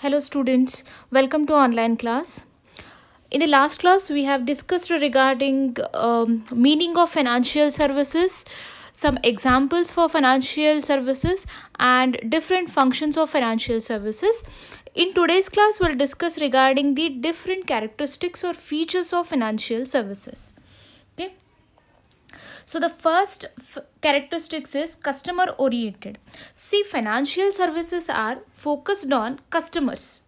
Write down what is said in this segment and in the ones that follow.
Hello students, welcome to online class. In the last class we have discussed regarding meaning of financial services, some examples for financial services and different functions of financial services. In today's class we'll discuss regarding the different characteristics or features of financial services. Okay. So the first characteristics is customer oriented. See, financial services are focused on customers.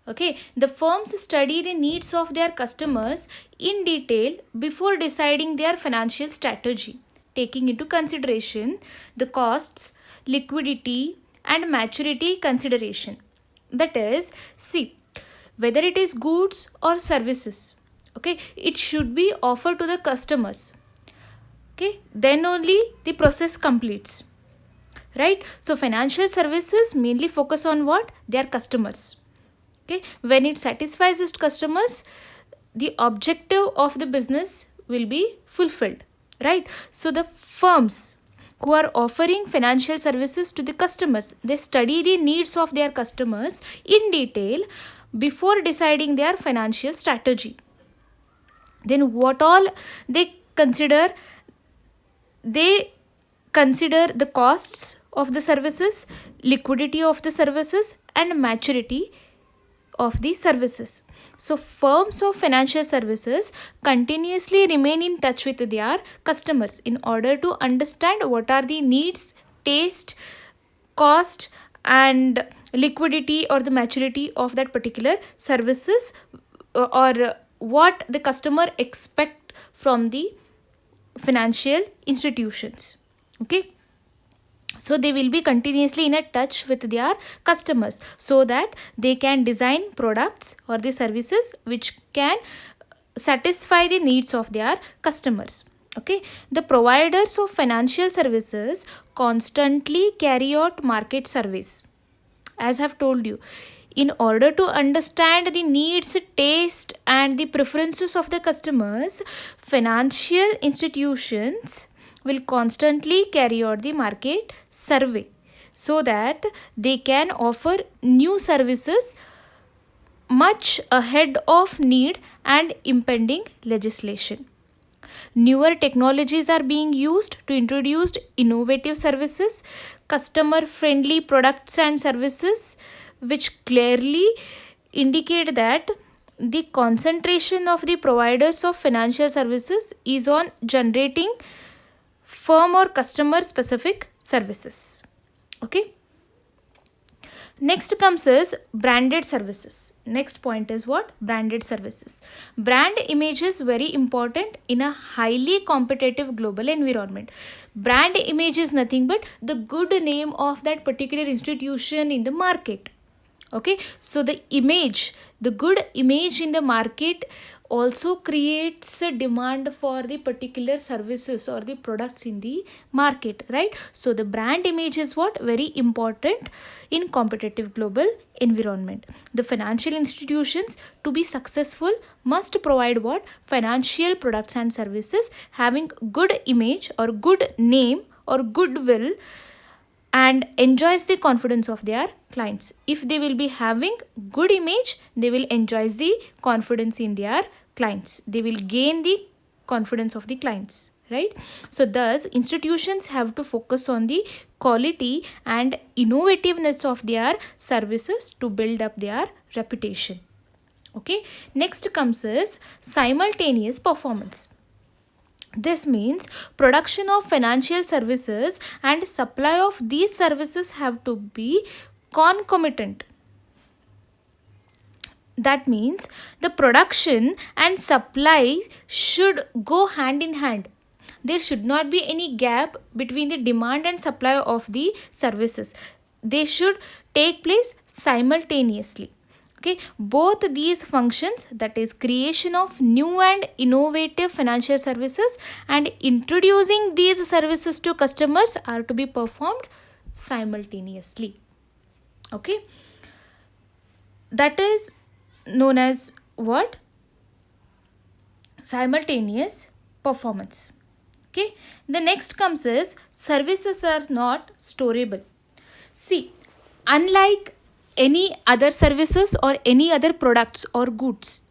Okay, the firms study the needs of their customers in detail before deciding their financial strategy, taking into consideration the costs, liquidity, and maturity consideration. That is, see, whether it is goods or services, okay, it should be offered to the customers. Okay, then only the process completes. Right? So, financial services mainly focus on what? Their customers. Okay, when it satisfies its customers, the objective of the business will be fulfilled, right? So the firms who are offering financial services to the customers, they study the needs of their customers in detail before deciding their financial strategy. Then what all they consider? They consider the costs of the services, liquidity of the services, and maturity of the services. So, firms of financial services continuously remain in touch with their customers in order to understand what are the needs, taste, cost, and liquidity or the maturity of that particular services, or what the customer expect from the financial institutions. Okay, so they will be continuously in a touch with their customers so that they can design products or the services which can satisfy the needs of their customers. Okay, the providers of financial services constantly carry out market surveys, as I've told you, in order to understand the needs, taste, and the preferences of the customers. Financial institutions will constantly carry out the market survey so that they can offer new services much ahead of need and impending legislation. Newer technologies are being used to introduce innovative services, customer friendly products and services, which clearly indicate that the concentration of the providers of financial services is on generating firm or customer specific services. Okay. Next comes is branded services. Next point is what? Branded services. Brand image is very important in a highly competitive global environment. Brand image is nothing but the good name of that particular institution in the market. Okay, so the image, the good image in the market also creates a demand for the particular services or the products in the market, right? So the brand image is what? Very important in competitive global environment. The financial institutions, to be successful, must provide what? Financial products and services having good image or good name or goodwill and enjoys the confidence of their clients. If they will be having good image, they will enjoy the confidence in their clients. They will gain the confidence of the clients, right? So thus institutions have to focus on the quality and innovativeness of their services to build up their reputation. Okay, next comes is simultaneous performance. This means production of financial services and supply of these services have to be concomitant. That means the production and supply should go hand in hand. There should not be any gap between the demand and supply of the services. They should take place simultaneously. Okay, both these functions, that is creation of new and innovative financial services and introducing these services to customers, are to be performed simultaneously. Okay, that is known as what? Simultaneous performance. Okay, the next comes is services are not storable. See, unlike any other services or any other products or goods.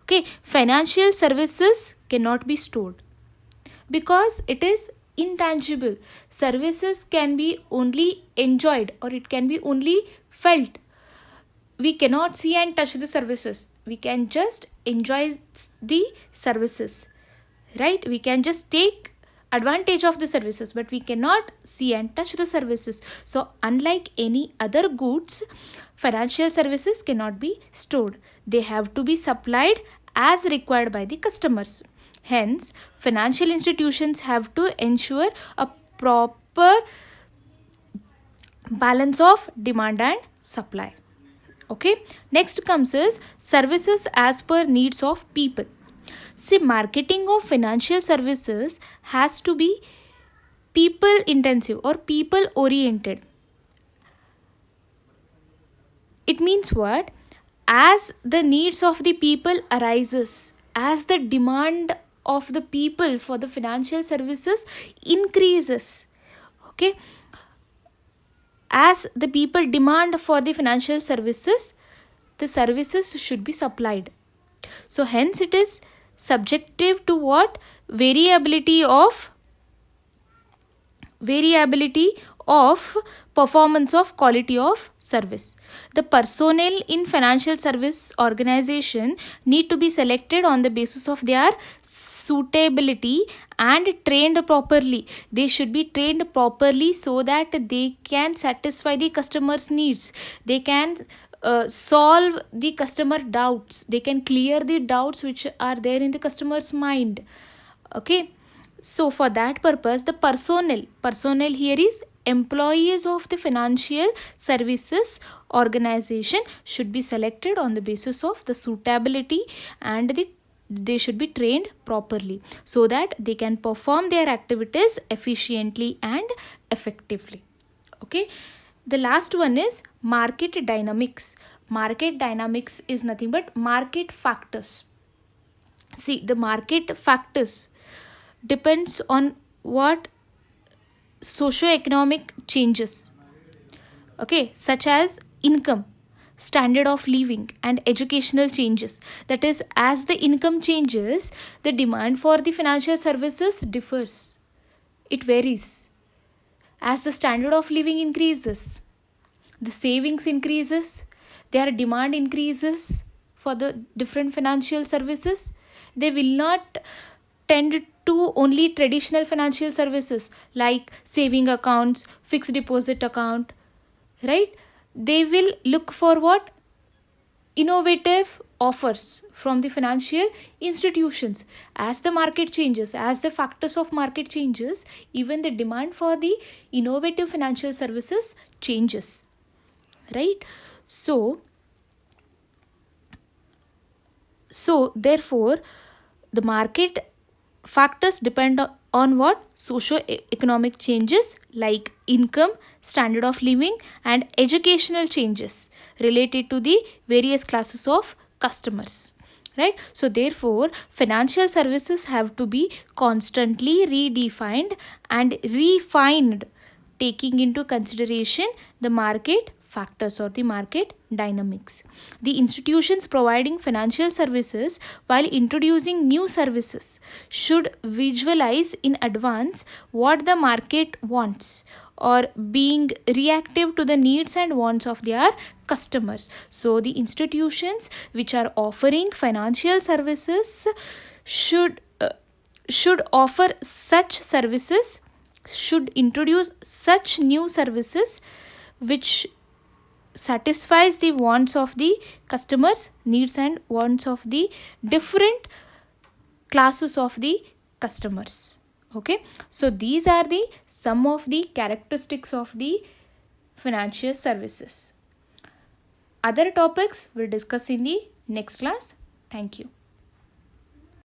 Okay, financial services cannot be stored because it is intangible. Services can be only enjoyed or it can be only felt. We cannot see and touch the services. We can just enjoy the services, right? We can just take advantage of the services, but we cannot see and touch the services. So unlike any other goods, financial services cannot be stored. They have to be supplied as required by the customers. Hence, financial institutions have to ensure a proper balance of demand and supply. Okay, next comes is services as per needs of people. See, marketing of financial services has to be people intensive or people oriented. It means what? As the needs of the people arises, as the demand of the people for the financial services increases, okay, as the people demand for the financial services, the services should be supplied. So hence it is subjective to what? Variability of performance of quality of service. The personnel in financial service organization need to be selected on the basis of their suitability and trained properly. They should be trained properly so that they can satisfy the customer's needs. They can solve the customer doubts. They can clear the doubts which are there in the customer's mind. Okay, so for that purpose, the personnel here is employees of the financial services organization should be selected on the basis of the suitability, and they should be trained properly so that they can perform their activities efficiently and effectively. Okay, the last one is market dynamics. Market dynamics is nothing but market factors. See, the market factors depends on what? Socio-economic changes, okay, such as income, standard of living, and educational changes. That is, as the income changes, the demand for the financial services differs. It varies. As the standard of living increases, the savings increases, their demand increases for the different financial services. They will not tend to only traditional financial services like saving accounts, fixed deposit account, right? They will look for what? Innovative offers from the financial institutions. As the market changes, as the factors of market changes, even the demand for the innovative financial services changes, right? So therefore the market factors depend on what? Socio-economic changes like income, standard of living, and educational changes related to the various classes of customers, right? So therefore financial services have to be constantly redefined and refined, taking into consideration the market factors or the market dynamics. The institutions providing financial services, while introducing new services, should visualize in advance what the market wants, or being reactive to the needs and wants of their customers. So the institutions which are offering financial services should offer such services, should introduce such new services which satisfies the wants of the customers, needs and wants of the different classes of the customers. Okay, so these are the some of the characteristics of the financial services. Other topics we'll discuss in the next class. Thank you.